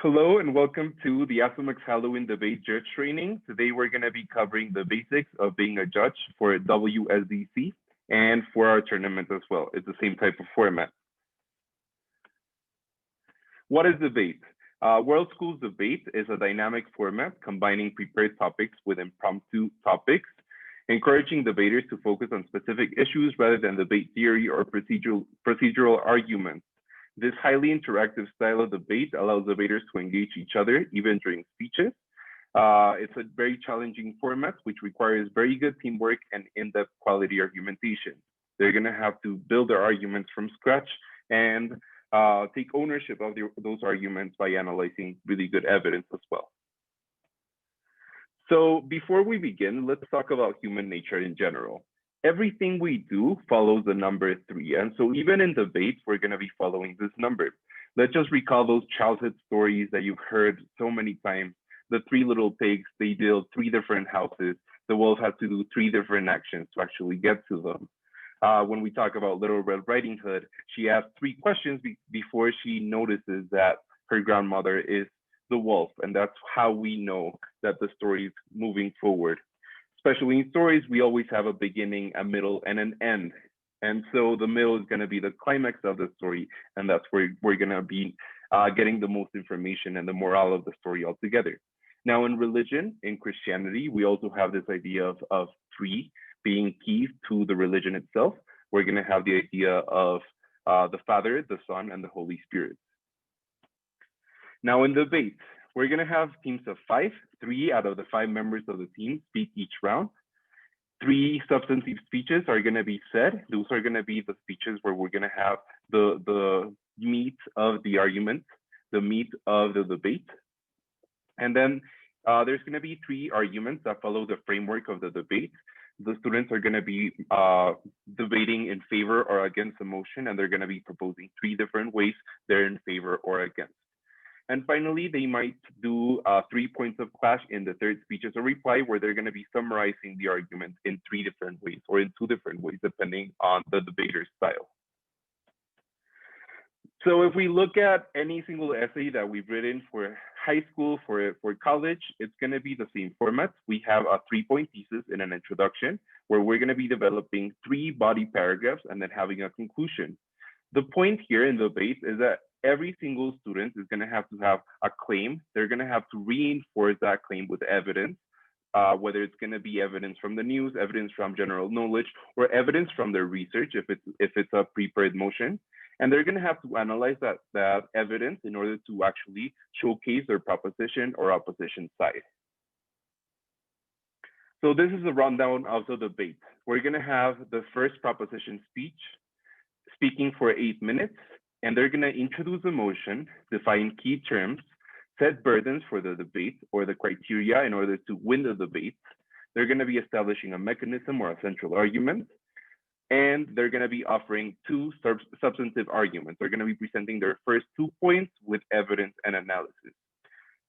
Hello and welcome to the ASOMEX Halloween Debate Judge Training. Today we're going to be covering the basics of being a judge for WSDC and for our tournament as well. It's the same type of format. What is debate? World Schools Debate is a dynamic format combining prepared topics with impromptu topics, encouraging debaters to focus on specific issues rather than debate theory or procedural arguments. This highly interactive style of debate allows debaters to engage each other even during speeches. It's a very challenging format which requires very good teamwork and in-depth quality argumentation. They're going to have to build their arguments from scratch and take ownership of those arguments by analyzing really good evidence as well. So before we begin, let's talk about human nature in general. Everything we do follows the number 3. And so even in debates, we're going to be following this number. Let's just recall those childhood stories that you've heard so many times. The 3 little pigs, they built 3 different houses. The wolf had to do 3 different actions to actually get to them. When we talk about Little Red Riding Hood, she asked 3 questions before she notices that her grandmother is the wolf. And that's how we know that the story is moving forward. Especially in stories, we always have a beginning, a middle, and an end. And so the middle is going to be the climax of the story. And that's where we're going to be getting the most information and the morale of the story altogether. Now, in religion, in Christianity, we also have this idea of 3 being key to the religion itself. We're going to have the idea of the Father, the Son, and the Holy Spirit. Now, in debates, we're going to have teams of 5. 3 out of the 5 members of the team speak each round. 3 substantive speeches are going to be said. Those are going to be the speeches where we're going to have the meat of the argument, the meat of the debate. And then there's going to be 3 arguments that follow the framework of the debate. The students are going to be debating in favor or against the motion, and they're going to be proposing 3 different ways they're in favor or against. And finally, they might do 3 points of clash in the third speeches or reply, where they're going to be summarizing the argument in 3 different ways or in 2 different ways, depending on the debater's style. So if we look at any single essay that we've written for high school, for college, it's going to be the same format. We have a 3-point thesis in an introduction, where we're going to be developing 3 body paragraphs and then having a conclusion. The point here in the debate is that every single student is going to have a claim. They're going to have to reinforce that claim with evidence, whether it's going to be evidence from the news, evidence from general knowledge, or evidence from their research if it's a prepared motion. And they're going to have to analyze that evidence in order to actually showcase their proposition or opposition side. So this is a rundown of the debate. We're going to have the first proposition speech, speaking for 8 minutes, and they're going to introduce a motion, define key terms, set burdens for the debate or the criteria in order to win the debate. They're going to be establishing a mechanism or a central argument, and they're going to be offering 2 substantive arguments. They're going to be presenting their first 2 points with evidence and analysis.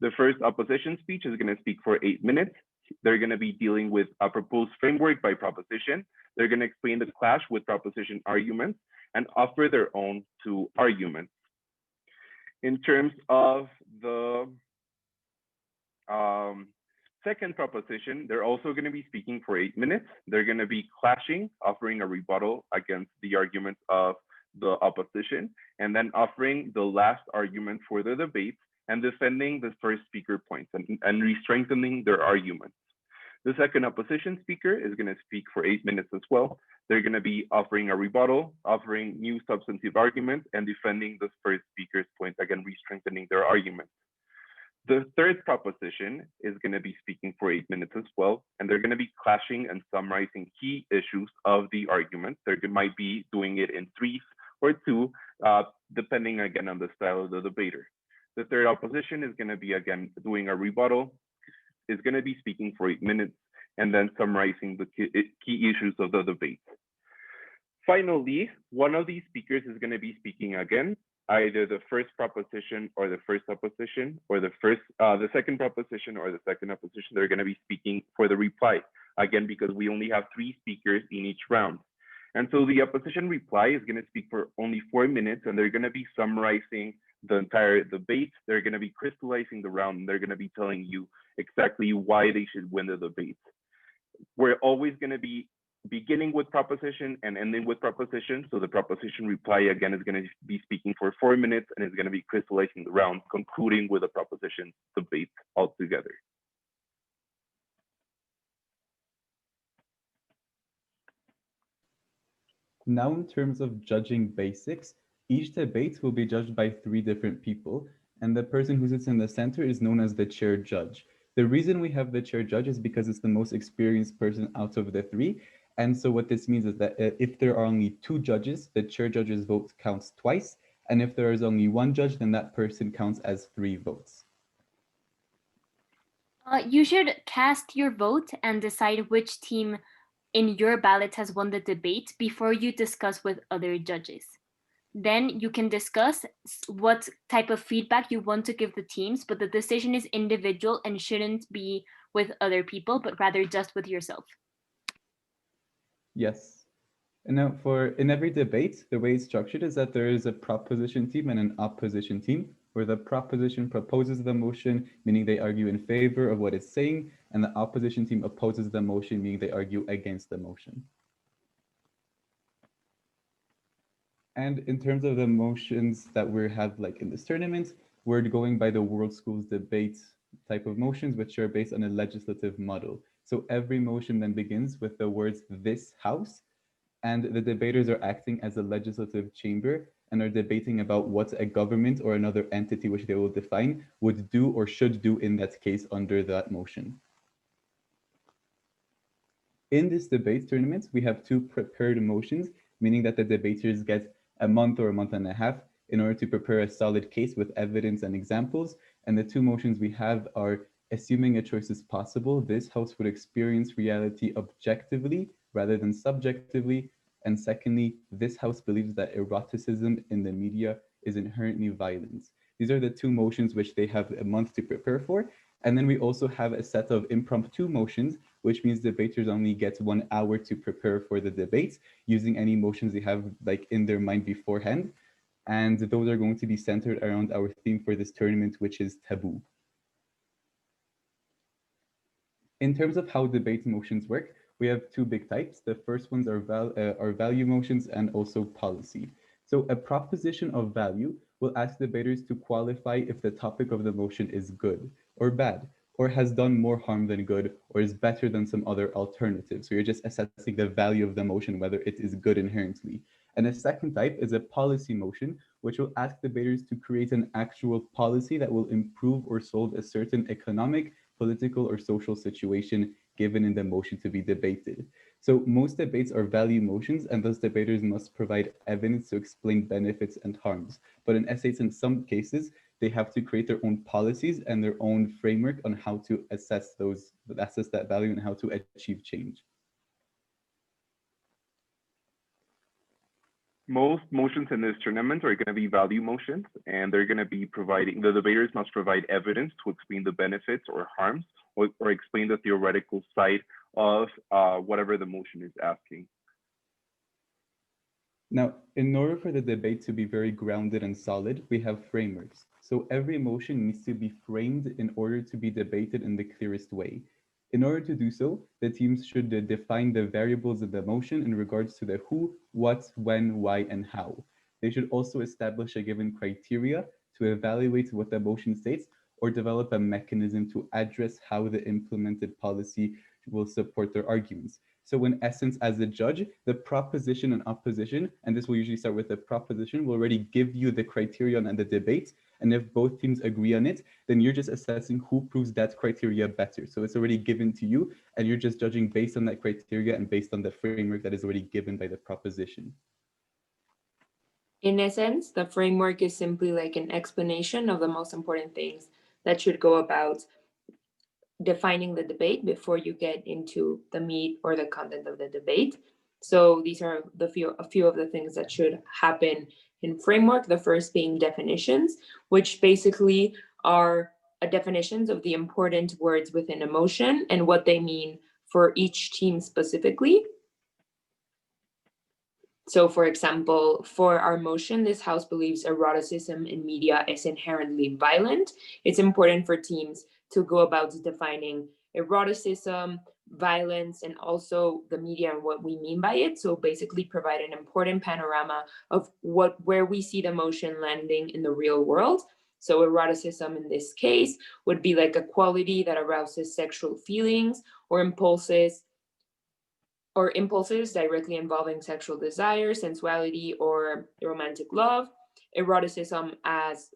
The first opposition speech is going to speak for 8 minutes. They're going to be dealing with a proposed framework by proposition. They're going to explain the clash with proposition arguments and offer their own 2 arguments. In terms of the second proposition, they're also going to be speaking for 8 minutes. They're going to be clashing, offering a rebuttal against the arguments of the opposition, and then offering the last argument for the debate and defending the first speaker points and re-strengthening their arguments. The second opposition speaker is going to speak for 8 minutes as well. They're going to be offering a rebuttal, offering new substantive arguments, and defending the first speaker's point, again, re-strengthening their argument. The third proposition is going to be speaking for 8 minutes as well, and they're going to be clashing and summarizing key issues of the argument. They might be doing it in 3 or 2, depending again on the style of the debater. The third opposition is going to be, again, doing a rebuttal, is going to be speaking for 8 minutes, and then summarizing the key issues of the debate. Finally, one of these speakers is going to be speaking again, either the first proposition or the first opposition, or the second proposition or the second opposition. They're going to be speaking for the reply, again, because we only have 3 speakers in each round. And so the opposition reply is going to speak for only 4 minutes, and they're going to be summarizing the entire debate. They're going to be crystallizing the round, and they're going to be telling you exactly why they should win the debate. We're always going to be beginning with proposition and ending with proposition. So the proposition reply again is going to be speaking for 4 minutes and is going to be crystallizing the round, concluding with a proposition debate altogether. Now, in terms of judging basics, each debate will be judged by 3 different people, and the person who sits in the center is known as the chair judge. The reason we have the chair judge is because it's the most experienced person out of the 3. And so what this means is that if there are only 2 judges, the chair judge's vote counts twice. And if there is only 1 judge, then that person counts as 3 votes. You should cast your vote and decide which team in your ballot has won the debate before you discuss with other judges. Then you can discuss what type of feedback you want to give the teams, but the decision is individual and shouldn't be with other people, but rather just with yourself. Yes. And now in every debate, the way it's structured is that there is a proposition team and an opposition team, where the proposition proposes the motion, meaning they argue in favor of what it's saying, and the opposition team opposes the motion, meaning they argue against the motion. And in terms of the motions that we have like in this tournament, we're going by the World Schools debate type of motions, which are based on a legislative model. So every motion then begins with the words "this house," and the debaters are acting as a legislative chamber and are debating about what a government or another entity, which they will define, would do or should do in that case under that motion. In this debate tournament, we have 2 prepared motions, meaning that the debaters get a month or a month and a half in order to prepare a solid case with evidence and examples. And the 2 motions we have are: assuming a choice is possible, this house would experience reality objectively rather than subjectively. And secondly, this house believes that eroticism in the media is inherently violent. These are the 2 motions which they have a month to prepare for. And then we also have a set of impromptu motions, which means debaters only get 1 hour to prepare for the debate using any motions they have like in their mind beforehand. And those are going to be centered around our theme for this tournament, which is taboo. In terms of how debate motions work, we have 2 big types. The first ones are value motions and also policy. So a proposition of value will ask debaters to qualify if the topic of the motion is good or bad, or has done more harm than good, or is better than some other alternative. So you're just assessing the value of the motion, whether it is good inherently. And a second type is a policy motion, which will ask debaters to create an actual policy that will improve or solve a certain economic, political, or social situation given in the motion to be debated. So most debates are value motions, and thus debaters must provide evidence to explain benefits and harms. But in essays, in some cases, they have to create their own policies and their own framework on how to assess that value and how to achieve change. Most motions in this tournament are going to be value motions, and they're going to be providing, the debaters must provide evidence to explain the benefits or harms, or explain the theoretical side of whatever the motion is asking. Now, in order for the debate to be very grounded and solid, we have frameworks. So every motion needs to be framed in order to be debated in the clearest way. In order to do so, the teams should define the variables of the motion in regards to the who, what, when, why, and how. They should also establish a given criteria to evaluate what the motion states, or develop a mechanism to address how the implemented policy will support their arguments. So in essence, as a judge, the proposition and opposition, and this will usually start with the proposition, will already give you the criterion and the debate. And if both teams agree on it, then you're just assessing who proves that criteria better. So it's already given to you, and you're just judging based on that criteria and based on the framework that is already given by the proposition. In essence, the framework is simply like an explanation of the most important things that should go about defining the debate before you get into the meat or the content of the debate. So these are a few of the things that should happen in framework. The first being definitions, which basically are definitions of the important words within a motion and what they mean for each team specifically. So for example, for our motion, this house believes eroticism in media is inherently violent. It's important for teams to go about defining eroticism, violence, and also the media and what we mean by it. So basically provide an important panorama of where we see the motion landing in the real world. So eroticism in this case would be like a quality that arouses sexual feelings or impulses directly involving sexual desire, sensuality, or romantic love. Eroticism, as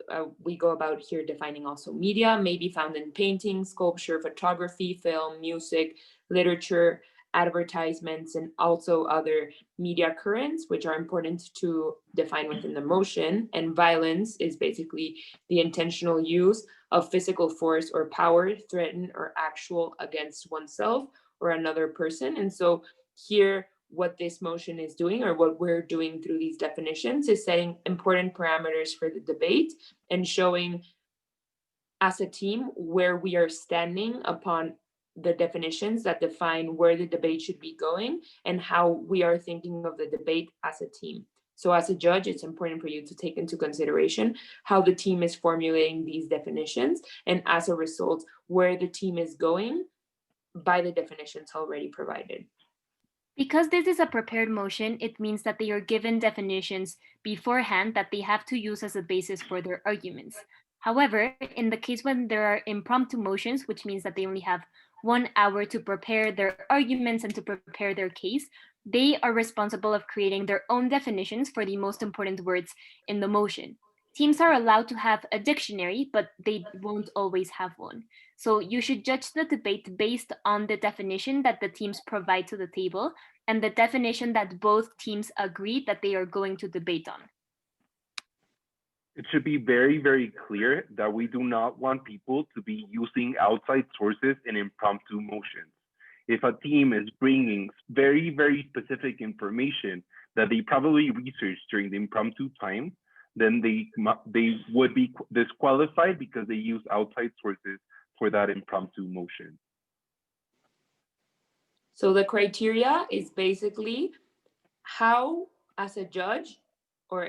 we go about here defining also media, may be found in painting, sculpture, photography, film, music, literature, advertisements, and also other media currents, which are important to define within the motion. And violence is basically the intentional use of physical force or power, threatened or actual, against oneself or another person. And so here, what this motion is doing, or what we're doing through these definitions, is setting important parameters for the debate and showing as a team where we are standing upon the definitions that define where the debate should be going and how we are thinking of the debate as a team. So as a judge, it's important for you to take into consideration how the team is formulating these definitions, and as a result, where the team is going by the definitions already provided. Because this is a prepared motion, it means that they are given definitions beforehand that they have to use as a basis for their arguments. However, in the case when there are impromptu motions, which means that they only have 1 hour to prepare their arguments and to prepare their case, they are responsible of creating their own definitions for the most important words in the motion. Teams are allowed to have a dictionary, but they won't always have one. So you should judge the debate based on the definition that the teams provide to the table and the definition that both teams agree that they are going to debate on. It should be very, very clear that we do not want people to be using outside sources in impromptu motions. If a team is bringing very, very specific information that they probably researched during the impromptu time, then they would be disqualified because they use outside sources for that impromptu motion. So the criteria is basically how, as a judge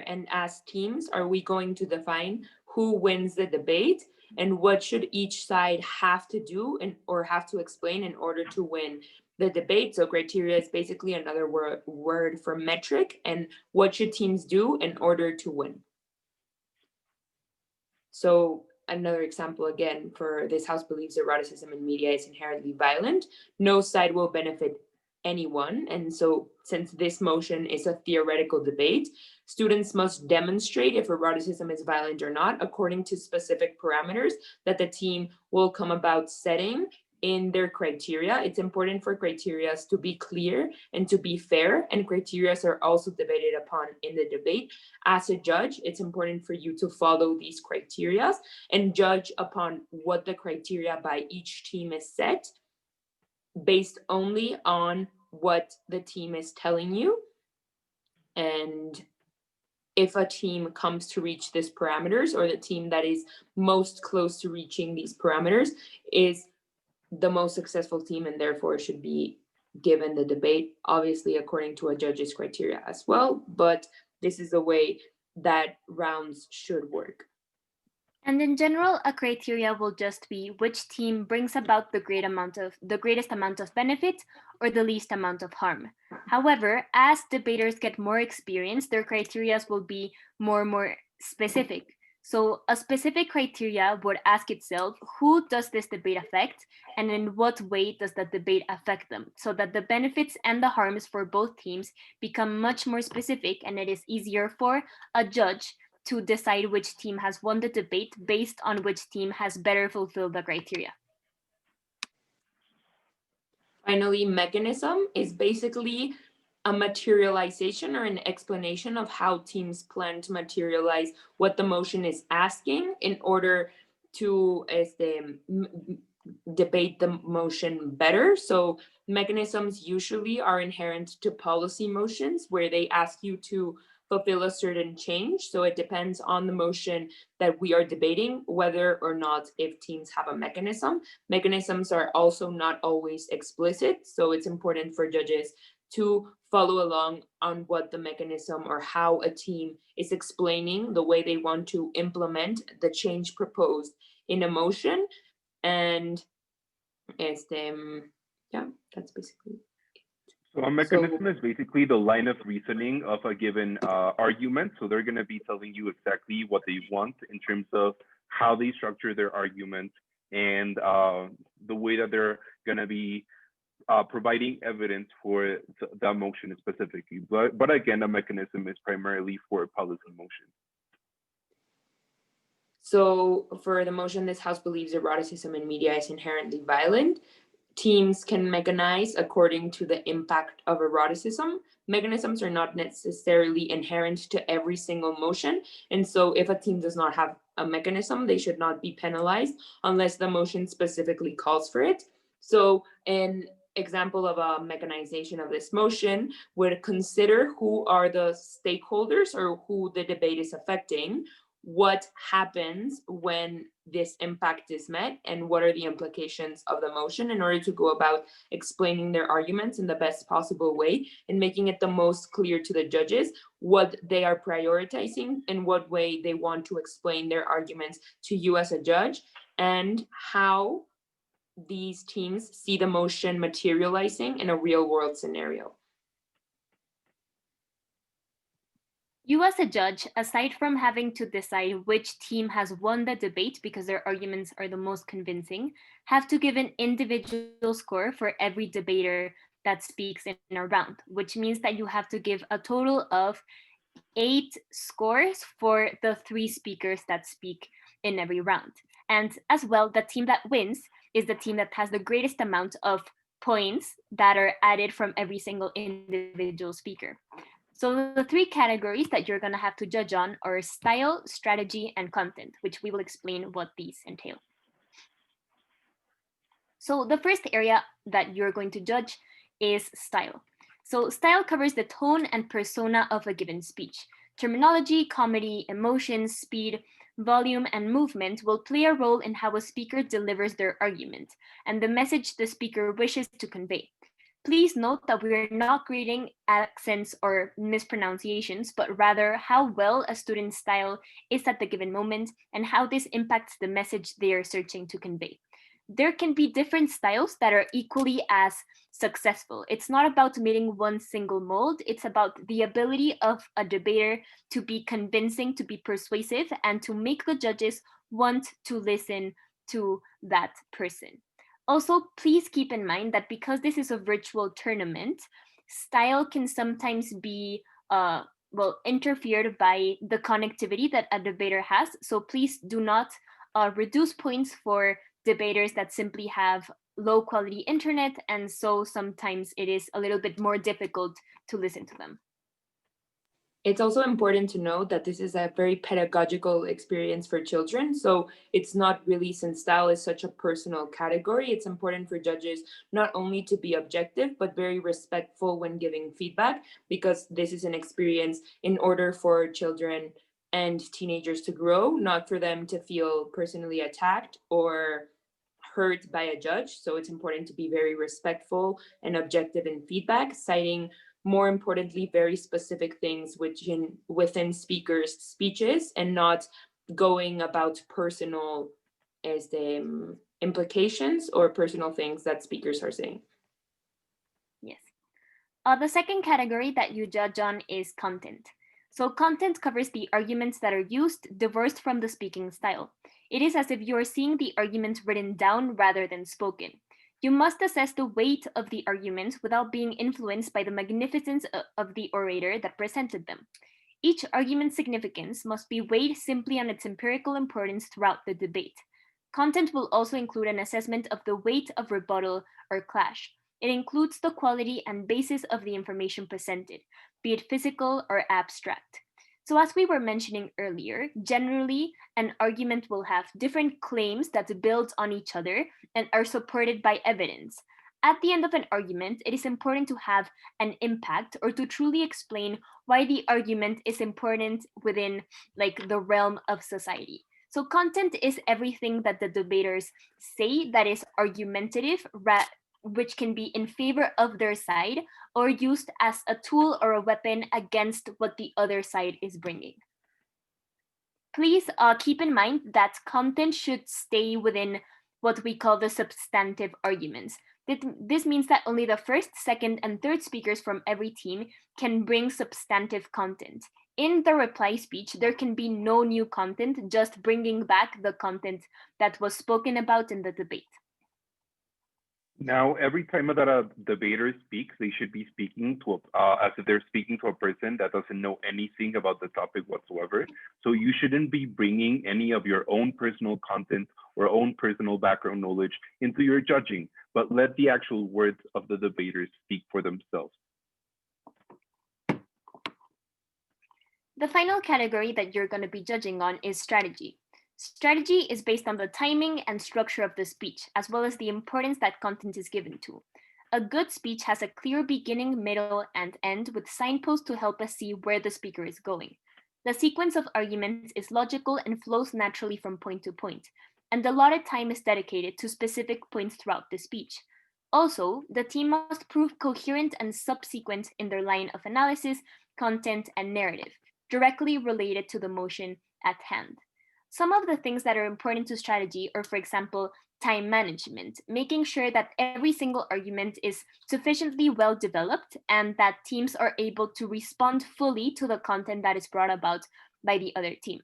and as teams, are we going to define who wins the debate and what should each side have to do or have to explain in order to win the debate. So criteria is basically another word for metric, and what should teams do in order to win. So another example, again, for this house believes eroticism in media is inherently violent. No side will benefit anyone. And so since this motion is a theoretical debate, students must demonstrate if eroticism is violent or not according to specific parameters that the team will come about setting in their criteria. It's important for criteria to be clear and to be fair, and criteria are also debated upon in the debate. As a judge, it's important for you to follow these criteria and judge upon what the criteria by each team is set based only on what the team is telling you. And if a team comes to reach these parameters, or the team that is most close to reaching these parameters is the most successful team, and therefore should be given the debate, obviously according to a judge's criteria as well. But this is the way that rounds should work. And in general, a criteria will just be which team brings about the greatest amount of benefit or the least amount of harm. However, as debaters get more experience, their criteria will be more specific. So a specific criteria would ask itself, who does this debate affect, and in what way does the debate affect them, so that the benefits and the harms for both teams become much more specific, and it is easier for a judge to decide which team has won the debate based on which team has better fulfilled the criteria. Finally, mechanism is basically a materialization or an explanation of how teams plan to materialize what the motion is asking in order to debate the motion better. So mechanisms usually are inherent to policy motions where they ask you to fulfill a certain change. So it depends on the motion that we are debating whether or not if teams have a mechanism. Mechanisms are also not always explicit, so it's important for judges to follow along on what the mechanism or how a team is explaining the way they want to implement the change proposed in a motion. And yeah, that's basically. So a mechanism is basically the line of reasoning of a given argument. So they're going to be telling you exactly what they want in terms of how they structure their argument and the way that they're going to be providing evidence for that motion specifically. But again, a mechanism is primarily for policy motion. So for the motion, this House believes eroticism in media is inherently violent. Teams can mechanize according to the impact of eroticism. Mechanisms are not necessarily inherent to every single motion. And so if a team does not have a mechanism, they should not be penalized unless the motion specifically calls for it. So an example of a mechanization of this motion would consider who are the stakeholders or who the debate is affecting, what happens when this impact is met, and what are the implications of the motion in order to go about explaining their arguments in the best possible way and making it the most clear to the judges what they are prioritizing and what way they want to explain their arguments to you as a judge, and how these teams see the motion materializing in a real world scenario. You as a judge, aside from having to decide which team has won the debate because their arguments are the most convincing, have to give an individual score for every debater that speaks in a round, which means that you have to give a total of 8 scores for the 3 speakers that speak in every round. And as well, the team that wins is the team that has the greatest amount of points that are added from every single individual speaker. So the 3 categories that you're going to have to judge on are style, strategy, and content, which we will explain what these entail. So the first area that you're going to judge is style. So style covers the tone and persona of a given speech. Terminology, comedy, emotions, speed, volume, and movement will play a role in how a speaker delivers their argument and the message the speaker wishes to convey. Please note that we are not grading accents or mispronunciations, but rather how well a student's style is at the given moment and how this impacts the message they are searching to convey. There can be different styles that are equally as successful. It's not about meeting one single mold. It's about the ability of a debater to be convincing, to be persuasive, and to make the judges want to listen to that person. Also, please keep in mind that because this is a virtual tournament, style can sometimes be interfered by the connectivity that a debater has. So please do not reduce points for debaters that simply have low quality internet, and so sometimes it is a little bit more difficult to listen to them. It's also important to note that this is a very pedagogical experience for children. So it's not really, since style is such a personal category, it's important for judges not only to be objective, but very respectful when giving feedback, because this is an experience in order for children and teenagers to grow, not for them to feel personally attacked or hurt by a judge. So it's important to be very respectful and objective in feedback, citing, more importantly, very specific things within speakers' speeches, and not going about personal as the implications or personal things that speakers are saying. Yes. The second category that you judge on is content. So content covers the arguments that are used, divorced from the speaking style. It is as if you are seeing the argument written down rather than spoken. You must assess the weight of the arguments without being influenced by the magnificence of the orator that presented them. Each argument's significance must be weighed simply on its empirical importance throughout the debate. Content will also include an assessment of the weight of rebuttal or clash. It includes the quality and basis of the information presented, be it physical or abstract. So as we were mentioning earlier, generally an argument will have different claims that build on each other and are supported by evidence. At the end of an argument, it is important to have an impact or to truly explain why the argument is important within the realm of society. So content is everything that the debaters say that is argumentative which can be in favor of their side or used as a tool or a weapon against what the other side is bringing. Please keep in mind that content should stay within what we call the substantive arguments. This means that only the first, second, and third speakers from every team can bring substantive content. In the reply speech, there can be no new content, just bringing back the content that was spoken about in the debate. Now, every time that a debater speaks, they should be speaking to as if they're speaking to a person that doesn't know anything about the topic whatsoever. So you shouldn't be bringing any of your own personal content or own personal background knowledge into your judging, but let the actual words of the debaters speak for themselves. The final category that you're going to be judging on is strategy. Strategy is based on the timing and structure of the speech, as well as the importance that content is given to. A good speech has a clear beginning, middle, and end with signposts to help us see where the speaker is going. The sequence of arguments is logical and flows naturally from point to point, and allotted time is dedicated to specific points throughout the speech. Also, the team must prove coherent and subsequent in their line of analysis, content, and narrative, directly related to the motion at hand. Some of the things that are important to strategy are, for example, time management, making sure that every single argument is sufficiently well developed and that teams are able to respond fully to the content that is brought about by the other team.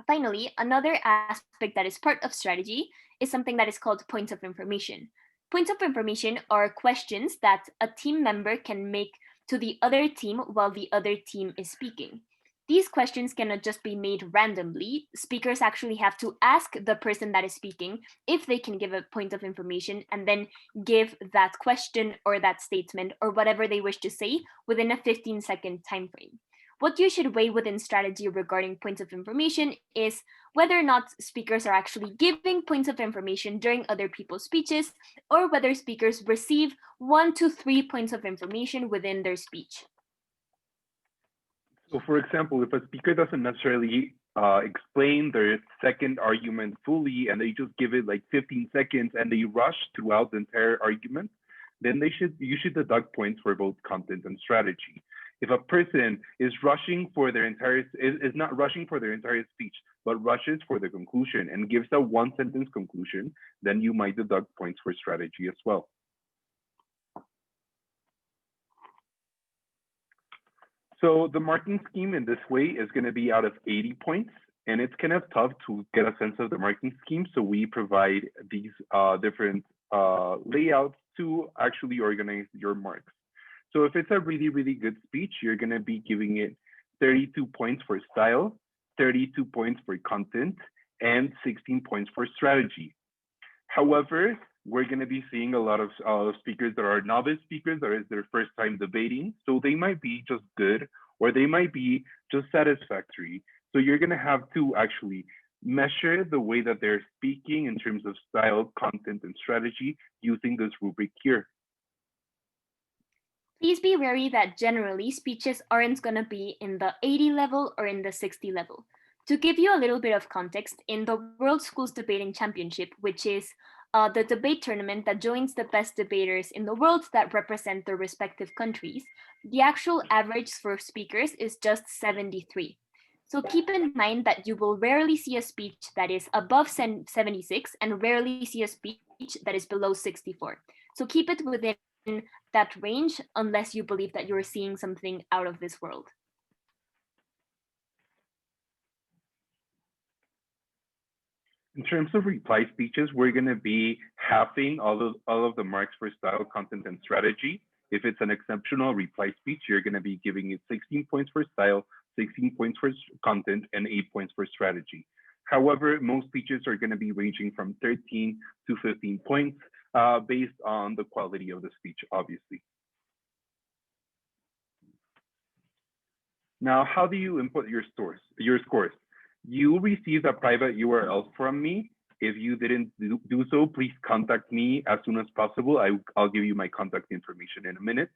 Finally, another aspect that is part of strategy is something that is called points of information. Points of information are questions that a team member can make to the other team while the other team is speaking. These questions cannot just be made randomly. Speakers actually have to ask the person that is speaking if they can give a point of information and then give that question or that statement or whatever they wish to say within a 15-second time frame. What you should weigh within strategy regarding points of information is whether or not speakers are actually giving points of information during other people's speeches or whether speakers receive 1 to 3 points of information within their speech. So for example, if a speaker doesn't necessarily explain their second argument fully and they just give it like 15 seconds and they rush throughout the entire argument, then you should deduct points for both content and strategy. If a person is rushing for their entire is not rushing for their entire speech, but rushes for the conclusion and gives a one-sentence conclusion, then you might deduct points for strategy as well. So the marking scheme in this way is going to be out of 80 points, and it's kind of tough to get a sense of the marking scheme. So we provide these different layouts to actually organize your marks. So if it's a really, really good speech, you're going to be giving it 32 points for style, 32 points for content, and 16 points for strategy. However, we're going to be seeing a lot of speakers that are novice speakers, that is their first time debating. So they might be just good, or they might be just satisfactory. So you're going to have to actually measure the way that they're speaking in terms of style, content, and strategy using this rubric here. Please be wary that generally speeches aren't going to be in the 80 level or in the 60 level. To give you a little bit of context, in the World Schools Debating Championship, which is the debate tournament that joins the best debaters in the world that represent their respective countries, the actual average for speakers is just 73. So keep in mind that you will rarely see a speech that is above 76 and rarely see a speech that is below 64. So keep it within that range unless you believe that you're seeing something out of this world. In terms of reply speeches, we're going to be halving all of the marks for style, content, and strategy. If it's an exceptional reply speech, you're going to be giving it 16 points for style, 16 points for content, and 8 points for strategy. However, most speeches are going to be ranging from 13 to 15 points based on the quality of the speech, obviously. Now, how do you input your scores? You received a private URL from me. If you didn't do so, please contact me as soon as possible. I'll give you my contact information in a minute.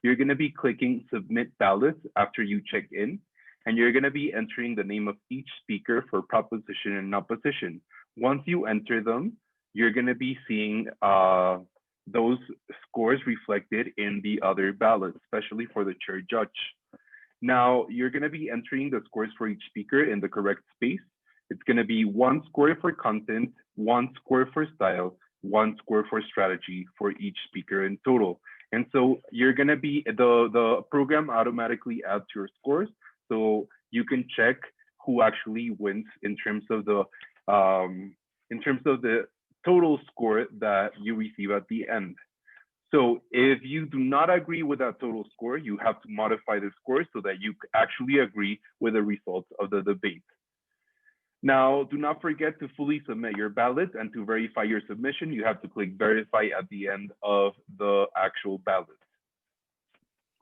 You're going to be clicking submit ballots after you check in, and you're going to be entering the name of each speaker for proposition and opposition. Once you enter them, you're going to be seeing those scores reflected in the other ballot, especially for the chair judge. Now, you're going to be entering the scores for each speaker in the correct space. It's going to be 1 score for content, 1 score for style, 1 score for strategy for each speaker in total. And so you're going to be, the program automatically adds your scores. So you can check who actually wins in terms of the total score that you receive at the end. So if you do not agree with that total score, you have to modify the score so that you actually agree with the results of the debate. Now, do not forget to fully submit your ballot, and to verify your submission, you have to click verify at the end of the actual ballot.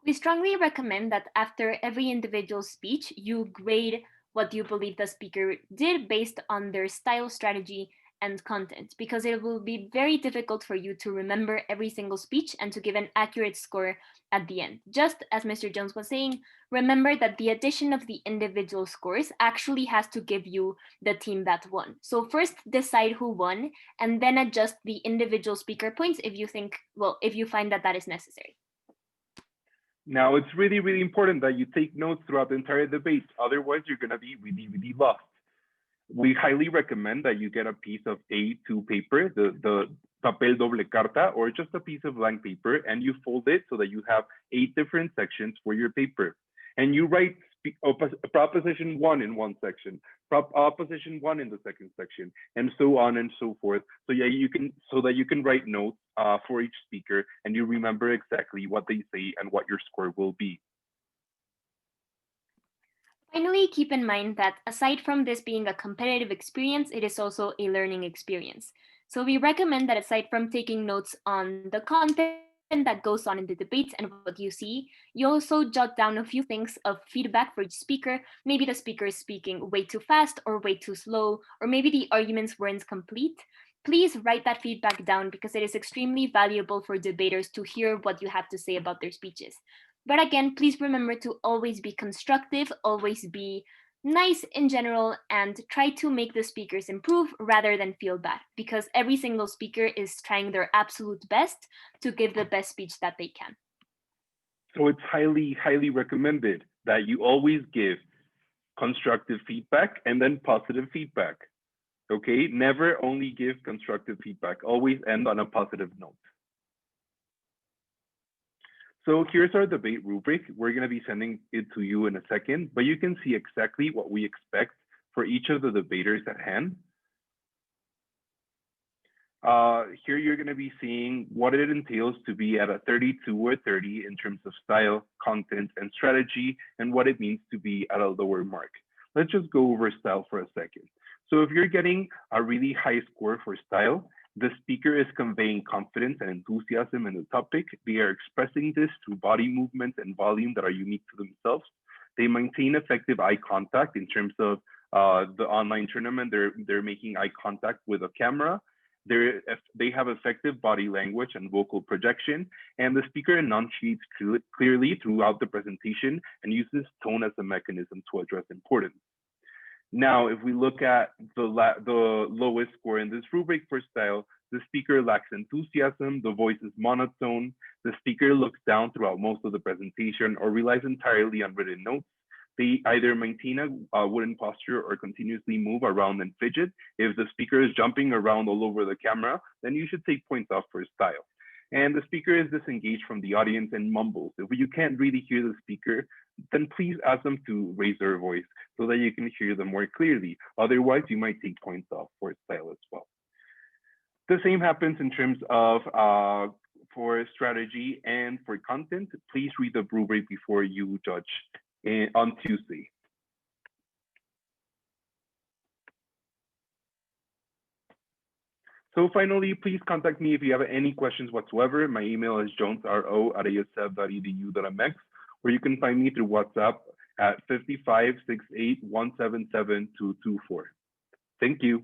We strongly recommend that after every individual speech, you grade what you believe the speaker did based on their style, strategy, and content, because it will be very difficult for you to remember every single speech and to give an accurate score at the end. Just as Mr. Jones was saying, remember that the addition of the individual scores actually has to give you the team that won. So first decide who won, and then adjust the individual speaker points if you think, well, if you find that that is necessary. Now, it's really, really important that you take notes throughout the entire debate. Otherwise, you're going to be really, really lost. We highly recommend that you get a piece of A2 paper, the papel doble carta, or just a piece of blank paper, and you fold it so that you have 8 different sections for your paper. And you write proposition 1 in one section, opposition 1 in the second section, and so on and so forth. So yeah, so that you can write notes for each speaker, and you remember exactly what they say and what your score will be. Finally, keep in mind that aside from this being a competitive experience, it is also a learning experience. So we recommend that aside from taking notes on the content that goes on in the debates and what you see, you also jot down a few things of feedback for each speaker. Maybe the speaker is speaking way too fast or way too slow, or maybe the arguments weren't complete. Please write that feedback down because it is extremely valuable for debaters to hear what you have to say about their speeches. But again, please remember to always be constructive, always be nice in general, and try to make the speakers improve rather than feel bad, because every single speaker is trying their absolute best to give the best speech that they can. So it's highly, highly recommended that you always give constructive feedback and then positive feedback. Okay, never only give constructive feedback, always end on a positive note. So here's our debate rubric. We're going to be sending it to you in a second, but you can see exactly what we expect for each of the debaters at hand. Here you're going to be seeing what it entails to be at a 32 or 30 in terms of style, content, and strategy, and what it means to be at a lower mark. Let's just go over style for a second. So if you're getting a really high score for style, the speaker is conveying confidence and enthusiasm in the topic. They are expressing this through body movements and volume that are unique to themselves. They maintain effective eye contact in terms of the online tournament. They're making eye contact with a camera. They have effective body language and vocal projection, and the speaker enunciates clearly throughout the presentation and uses tone as a mechanism to address importance. Now, if we look at the lowest score in this rubric for style, the speaker lacks enthusiasm, the voice is monotone, the speaker looks down throughout most of the presentation or relies entirely on written notes. They either maintain a wooden posture or continuously move around and fidget. If the speaker is jumping around all over the camera, then you should take points off for style. And the speaker is disengaged from the audience and mumbles. If you can't really hear the speaker, then please ask them to raise their voice so that you can hear them more clearly. Otherwise, you might take points off for style as well. The same happens in terms of for strategy and for content. Please read the rubric before you judge on Tuesday. So finally, please contact me if you have any questions whatsoever. My email is jonesro@asf.edu.mx, or you can find me through WhatsApp at 5568177224. Thank you.